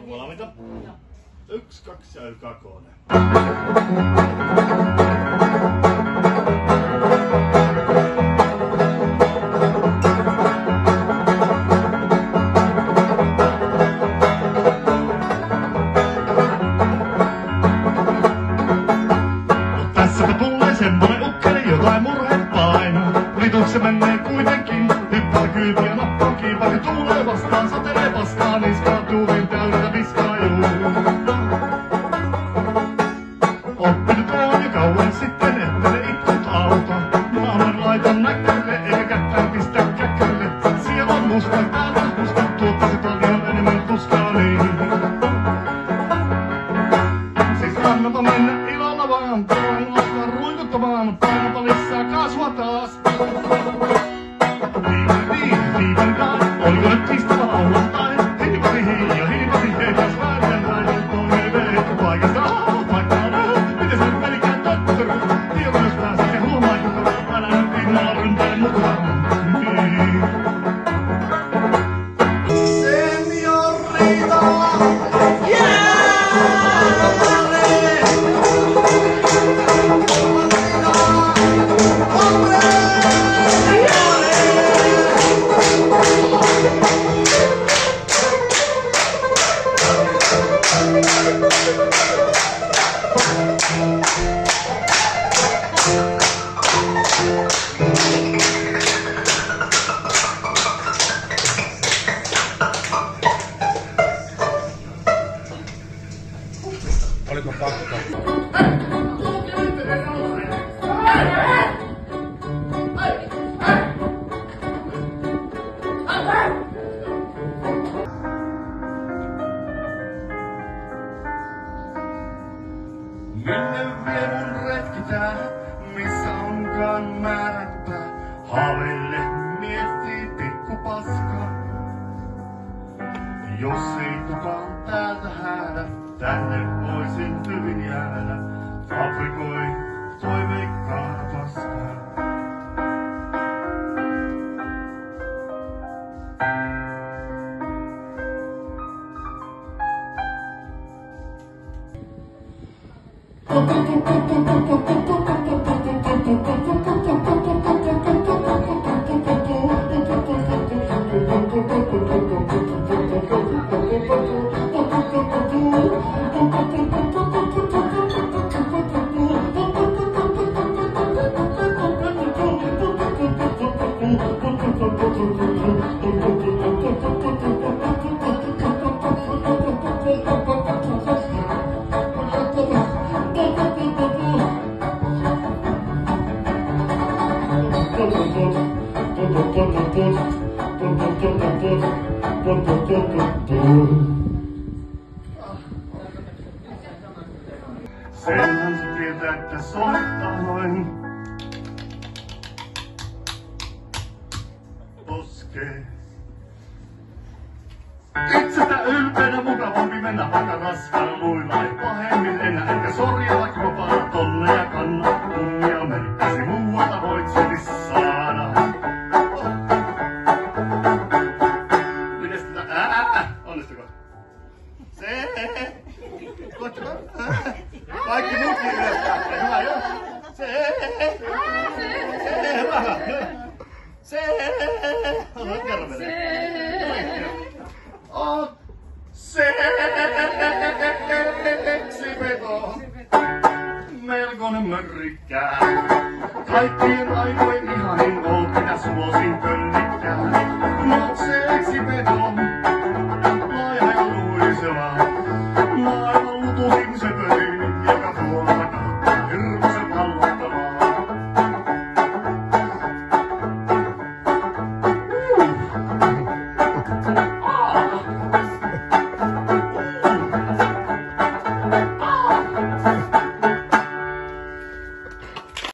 Valmiita? 1, 2 ja 3. Tässäpä tulee semmonen ukkeli, jotain murhe painaa. Vituksi menee kuitenkin, hyppää kyytiä nappaa kiinni. Vaikka tuulee vastaan, satelee paskaa, niskaa tuulin täydeltä viskaa juu. Oppinut on jo kauan sitten, että ne itkut auta. Naaman laitan näkkälle, eikä kättään pistä käkkälle. Siellä on musta, täältä musta, tuottaisi paljon enemmän tuskaa niin. Siis kannata mennä ilolla vaan, tuon alkaa ruikuttamaan. Painata lisää kaasua taas. Oliko nyt pistävä lauantai? Hiipari hii ja hiipari hei, taas väärän raidon toiveen. Paikasta paikkaa näy, miten se nyt menikään totturu? Tieto jos pääsee huomaan, kun älä nyt pinnalla ryntäin mukaan. Seniorita! Oliko pakko? Minne vie mun retki tää, missä onkaan määrättä? Haaveille miettii pikkupaska. Jos ei kukaan täältä häädä, tänne voisin hyvin jäädä. Fabrikoi toiveikkaa paskaa. Senhän se tietää, että soittahoin poskee. Itsestä ylpeänä mukavampi mennä vaikka raskaan luilla. Ei pahemmin enää, eikä sorjalla kropaa tonne ja kanna. Kunnia merkkisi muualta voit silti saada. Mites tätä? Onnistuko? Se. Koittako? Kaikki muutkin ylöspäin. Hyvä, joo. Se. Hyvä. Se. Haluat kerran mennä? On seksi veto. Melkoinen mörrikkää. Kaikkien aikojen ihanin oot, mitä suosin köllikkää. Oot seksi veto. Laiha ja luiseva. Maailman lutusin söpöin, joka puolta kautta hirmuisen vallottavaa.